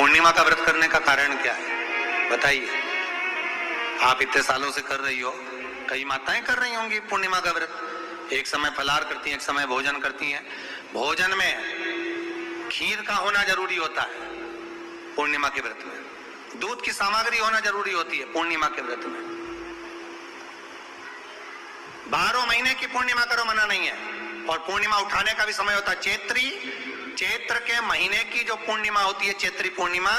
पूर्णिमा का व्रत करने का कारण क्या है बताइए? आप इतने सालों से कर रही हो, कई माताएं कर रही होंगी पूर्णिमा का व्रत। एक समय फलाहार करती हैं, एक समय भोजन करती हैं। भोजन में खीर का होना जरूरी होता है पूर्णिमा के व्रत में। दूध की सामग्री होना जरूरी होती है पूर्णिमा के व्रत में। 12 महीने की पूर्णिमा करो, मना नहीं है। और पूर्णिमा उठाने का भी समय होता है चैत्री। चैत्र के महीने की जो पूर्णिमा होती है, चैत्री पूर्णिमा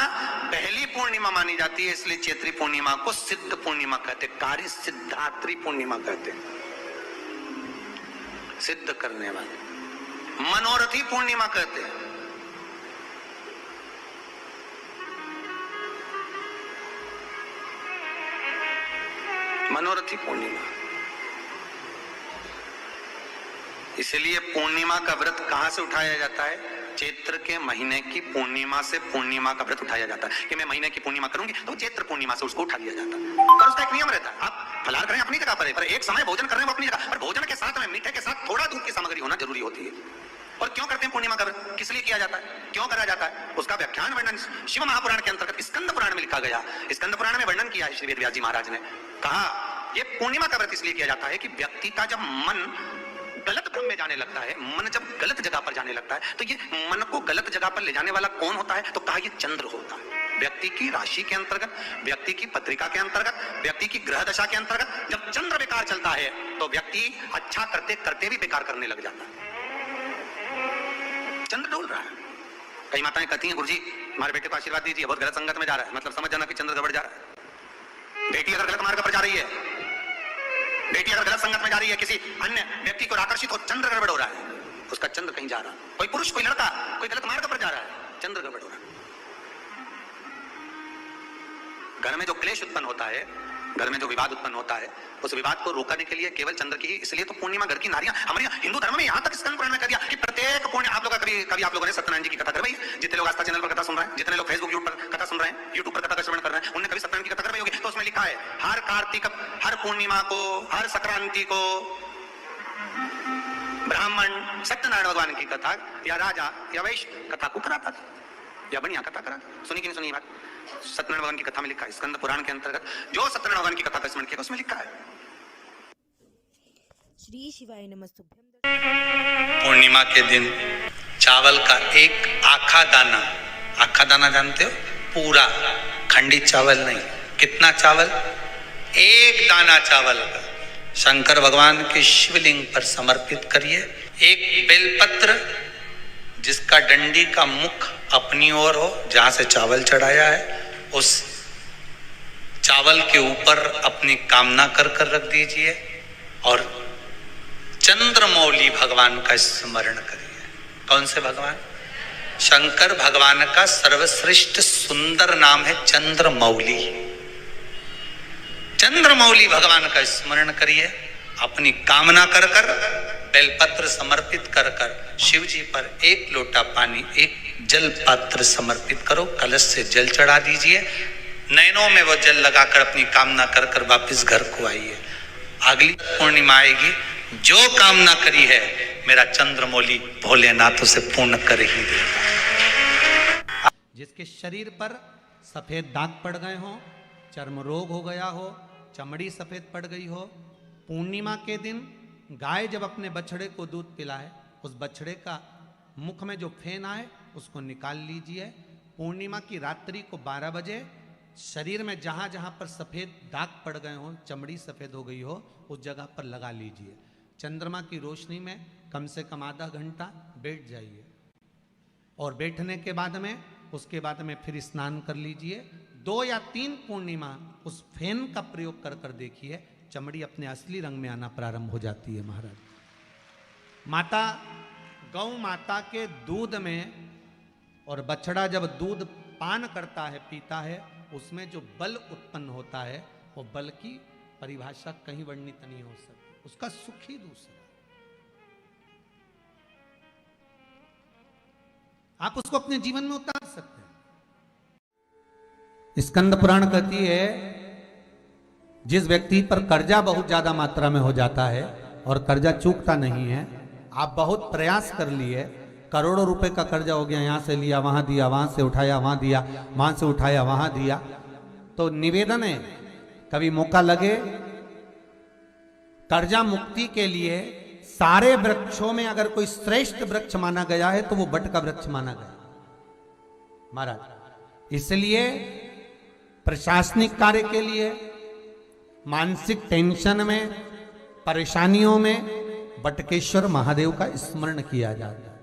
पहली पूर्णिमा मानी जाती है, इसलिए चैत्री पूर्णिमा को सिद्ध पूर्णिमा कहते, कार्य सिद्धात्री पूर्णिमा कहते, सिद्ध करने वाले, मनोरथी पूर्णिमा कहते हैं। मनोरथी पूर्णिमा। इसलिए पूर्णिमा का व्रत कहां से उठाया जाता है? चैत्र के महीने की पूर्णिमा से पूर्णिमा का व्रत उठाया जाता है कि मैं महीने की पूर्णिमा करूंगी तो चैत्र पूर्णिमा से उसको उठा लिया जाता है। और उसका एक नियम रहता है, आप फलाहार करें अपनी जगह पर एक समय भोजन कर रहे हैं अपनी जगह पर, भोजन के साथ में मीठे के साथ थोड़ा दूध की सामग्री होना जरूरी होती है। और क्यों करते हैं पूर्णिमा का व्रत, किस लिए किया जाता है, क्यों करा जाता है, उसका व्याख्यान वर्णन शिव महापुराण के अंतर्गत स्कंद पुराण में लिखा गया। स्कंद पुराण में वर्णन किया है श्री वेद व्यास जी महाराज ने। कहा ये पूर्णिमा का व्रत इसलिए किया जाता है कि व्यक्ति का जब मन गलत भ्रम में जाने लगता है, मन जब गलत जगह पर जाने लगता है, तो ये मन को गलत जगह पर ले जाने वाला कौन होता है? तो कहा ये चंद्र होता है। व्यक्ति की राशि के अंतर्गत, व्यक्ति की पत्रिका के अंतर्गत, व्यक्ति की ग्रह दशा के अंतर्गत जब चंद्र बेकार चलता है तो व्यक्ति अच्छा करते करते भी बेकार करने लग जाता है। चंद्र डोल रहा है। कई माताएं कहती हैं गुरुजी हमारे बेटे को आशीर्वाद दीजिए, बहुत गलत संगत में जा रहा है, मतलब समझ जाना कि चंद्र गड़बड़ जा रहा है। बेटी अगर गलत मार्ग पर जा रही है, बेटी अगर गलत संगत में जा रही है, किसी अन्य व्यक्ति को आकर्षित हो, चंद्र गड़बड़ हो रहा है, उसका चंद्र कहीं जा रहा है। कोई पुरुष, कोई लड़का, कोई गलत मार्ग पर जा रहा है, चंद्र गड़बड़ हो रहा है। घर में जो क्लेश उत्पन्न होता है, घर में जो विवाद उत्पन्न होता है, उस विवाद को रोकने के लिए केवल चंद्र की, इसलिए तो पूर्णिमा घर की नारियां, हमारे हिंदू धर्म में यहां तक स्कंद पुराण में कह दिया कि प्रत्येक पूर्णिमा, आप लोग कभी आप लोगों ने सत्यनारायण जी की कथा कर भाई, जितने लोग आस्था चैनल पर कथा सुन रहे हैं, जितने लोग फेसबुक यूट्यूब पर कथा सुन रहे हैं, यूट्यूब पर कथा का श्रवण कर रहे हैं, उन्होंने कभी सत्यनारायण की कथा कर होगी। तो उसमें लिखा है हर कार्तिक, हर पूर्णिमा को, हर संक्रांति को ब्राह्मण सत्यनारायण भगवान की कथा या राजा या वैश्य कथा को कराता था, या बढ़िया कथा कराता। सुनी कि नहीं सुनी बात? सत्यनारायण भगवान की कथा में लिखा है, स्कंद पुराण के अंतर्गत जो सत्यनारायण भगवान की कथा का स्मरण किया उसमें लिखा है। श्री शिवाय नमस्तुभ्यं। पूर्णिमा के दिन चावल का एक आखा दाना जानते हो? पूरा खंडित चावल नहीं, कितना चावल? एक दाना चावल का शंकर भगवान के शिवलिंग पर समर्पित करिए। एक बेलपत्र जिसका डंडी का मुख अपनी ओर हो, जहां से चावल चढ़ाया है, उस चावल के ऊपर अपनी कामना कर रख दीजिए और चंद्रमौली भगवान का स्मरण करिए। कौन से भगवान? शंकर भगवान का सर्वश्रेष्ठ सुंदर नाम है चंद्रमौली। चंद्रमौली भगवान का स्मरण करिए, अपनी कामना कर बेलपत्र समर्पित कर शिव जी पर एक लोटा पानी, एक जल पात्र समर्पित करो, कलश से जल चढ़ा दीजिए, नैनों में वो जल लगाकर अपनी कामना कर वापस घर को आइए। अगली पूर्णिमा आएगी, जो कामना करी है मेरा चंद्रमौली भोलेनाथ उसे पूर्ण कर ही देगा। जिसके शरीर पर सफेद दाग पड़ गए हो, चर्म रोग हो गया हो, चमड़ी सफेद पड़ गई हो, पूर्णिमा के दिन गाय जब अपने बछड़े को दूध पिलाए, उस बछड़े का मुख में जो फेन आए उसको निकाल लीजिए। पूर्णिमा की रात्रि को 12 बजे शरीर में जहां जहां पर सफेद दाग पड़ गए हो, चमड़ी सफेद हो गई हो, उस जगह पर लगा लीजिए। चंद्रमा की रोशनी में कम से कम आधा घंटा बैठ जाइए और बैठने के बाद में उसके बाद में फिर स्नान कर लीजिए। 2 या 3 पूर्णिमा उस फेन का प्रयोग कर देखिए, चमड़ी अपने असली रंग में आना प्रारंभ हो जाती है। महाराज माता गौ माता के दूध में, और बछड़ा जब दूध पान करता है, पीता है, उसमें जो बल उत्पन्न होता है, वो बल की परिभाषा कहीं वर्णित नहीं हो सकती, उसका सुख ही दूसरा। आप उसको अपने जीवन में उतार सकते हैं। स्कंद पुराण कहती है जिस व्यक्ति पर कर्जा बहुत ज्यादा मात्रा में हो जाता है और कर्जा चूकता नहीं है, आप बहुत प्रयास कर लिए, करोड़ों रुपए का कर्जा हो गया, यहाँ से लिया वहां दिया, वहां से उठाया वहां दिया, वहां से उठाया वहां दिया। तो निवेदन है, कभी मौका लगे कर्जा मुक्ति के लिए सारे वृक्षों में अगर कोई श्रेष्ठ वृक्ष माना गया है तो वो बट का वृक्ष माना गया महाराज। इसलिए प्रशासनिक कार्य के लिए, मानसिक टेंशन में, परेशानियों में बटकेश्वर महादेव का स्मरण किया जाता है।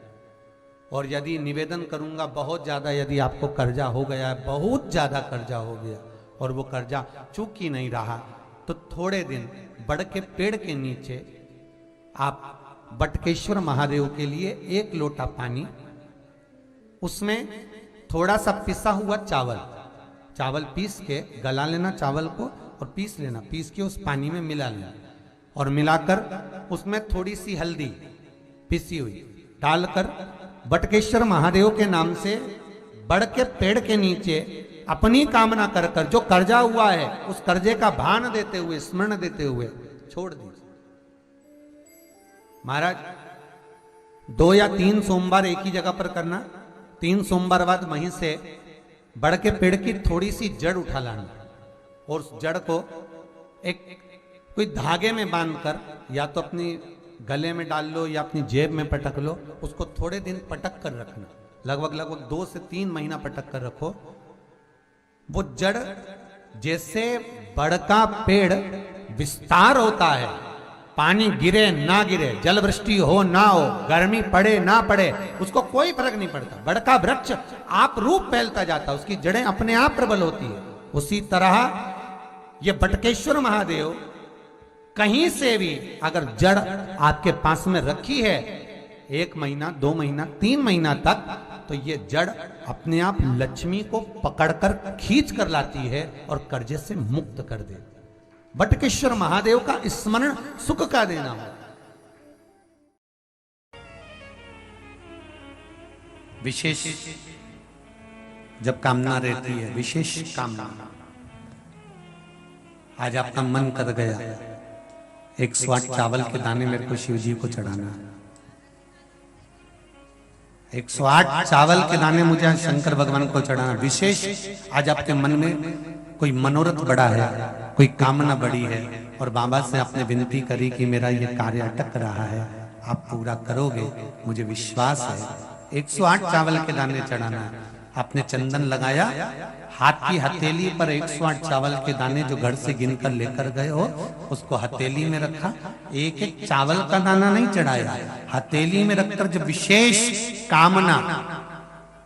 और यदि निवेदन करूंगा, बहुत ज्यादा यदि आपको कर्जा हो गया है, बहुत ज्यादा कर्जा हो गया और वो कर्जा चूक ही नहीं रहा, तो थोड़े दिन बड़ के पेड़ के नीचे आप बटकेश्वर महादेव के लिए 1 लोटा पानी, उसमें थोड़ा सा पिसा हुआ चावल पीस के गला लेना, चावल को और पीस लेना, पीस के उस पानी में मिला लेना और मिलाकर उसमें थोड़ी सी हल्दी पिसी हुई डालकर बटकेश्वर महादेव के नाम से बड़ के पेड़ के नीचे अपनी कामना कर कर जो कर्जा हुआ है उस कर्जे का भान देते हुए, स्मरण देते हुए छोड़ दीजिए महाराज। 2 या 3 सोमवार एक ही जगह पर करना, 3 सोमवार बाद वहीं से बड़ के पेड़ की थोड़ी सी जड़ उठा लाना और उस जड़ को एक कोई धागे में बांधकर या तो अपनी गले में डाल लो या अपनी जेब में पटक लो, उसको थोड़े दिन पटक कर रखना, लगभग 2 से 3 महीना पटक कर रखो। वो जड़ जैसे बड़ का पेड़ विस्तार होता है, पानी गिरे ना गिरे, जल वृष्टि हो ना हो, गर्मी पड़े ना पड़े, उसको कोई फर्क नहीं पड़ता। बड़ का वृक्ष आप रूप फैलता जाता, उसकी जड़ें अपने आप प्रबल होती है। उसी तरह ये बटकेश्वर महादेव कहीं से भी अगर जड़ आपके पास में रखी है 1 महीना, 2 महीना, 3 महीना तक, तो ये जड़ अपने आप लक्ष्मी को पकड़कर खींच कर लाती है और कर्जे से मुक्त कर देती। बटकेश्वर महादेव का स्मरण सुख का देना हो। विशेष जब कामना रहती है, विशेष कामना, आज आपका मन कर गया 108 चावल के दाने मेरे को शिव जी को चढ़ाना है, 108 चावल के दाने मुझे शंकर भगवान को चढ़ाना। विशेष आज आपके मन में कोई मनोरथ बड़ा है, कोई कामना बड़ी है और बाबा से आपने विनती करी कि मेरा ये कार्य अटक रहा है, आप पूरा करोगे, मुझे विश्वास है। 108 चावल के दाने चढ़ाना है। आपने चंदन लगाया, हाथ की हथेली पर 108 चावल के दाने जो घर से गिनकर लेकर गए हो उसको हथेली में रखा। एक एक चावल का दाना नहीं चढ़ाया, हथेली में रखकर जो विशेष कामना,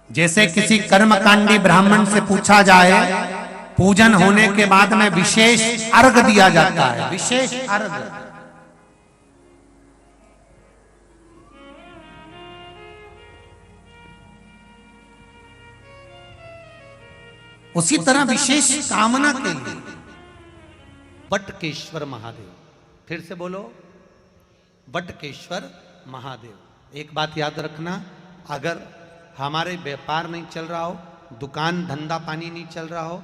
जैसे किसी कर्मकांडी ब्राह्मण से पूछा जाए, पूजन होने के बाद में विशेष अर्घ दिया जाता है, विशेष अर्घ। उसी तरह विशेष कामना के लिए बटकेश्वर महादेव, फिर से बोलो बटकेश्वर महादेव। एक बात याद रखना, अगर हमारे व्यापार नहीं चल रहा हो, दुकान धंधा पानी नहीं चल रहा हो,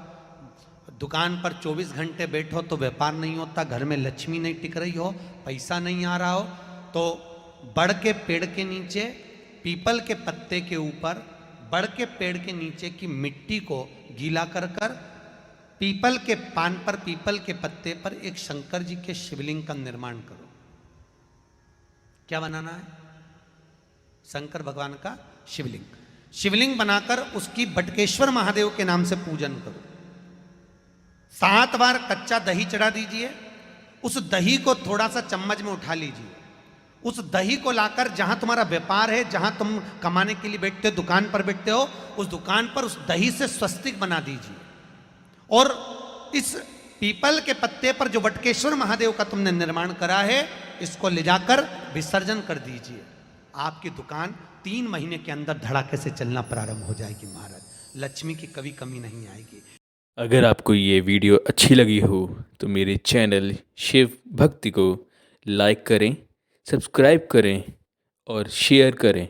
दुकान पर 24 घंटे बैठो तो व्यापार नहीं होता, घर में लक्ष्मी नहीं टिक रही हो, पैसा नहीं आ रहा हो, तो बड़ के पेड़ के नीचे, पीपल के पत्ते के ऊपर, बड़ के पेड़ के नीचे की मिट्टी को गीला कर कर पीपल के पान पर, पीपल के पत्ते पर एक शंकर जी के शिवलिंग का निर्माण करो। क्या बनाना है? शंकर भगवान का शिवलिंग। शिवलिंग बनाकर उसकी बटकेश्वर महादेव के नाम से पूजन करो। 7 बार कच्चा दही चढ़ा दीजिए। उस दही को थोड़ा सा चम्मच में उठा लीजिए। उस दही को लाकर जहां तुम्हारा व्यापार है, जहां तुम कमाने के लिए बैठते हो, दुकान पर बैठते हो, उस दुकान पर उस दही से स्वस्तिक बना दीजिए और इस पीपल के पत्ते पर जो बटकेश्वर महादेव का तुमने निर्माण करा है, इसको ले जाकर विसर्जन कर दीजिए। आपकी दुकान 3 महीने के अंदर धड़ाके से चलना प्रारंभ हो जाएगी महाराज। लक्ष्मी की कभी कमी नहीं आएगी। अगर आपको ये वीडियो अच्छी लगी हो तो मेरे चैनल शिव भक्ति को लाइक करें, सब्सक्राइब करें और शेयर करें,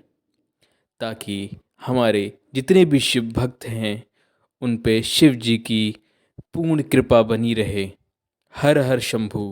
ताकि हमारे जितने भी शिव भक्त हैं उन पे शिव जी की पूर्ण कृपा बनी रहे। हर हर शंभू।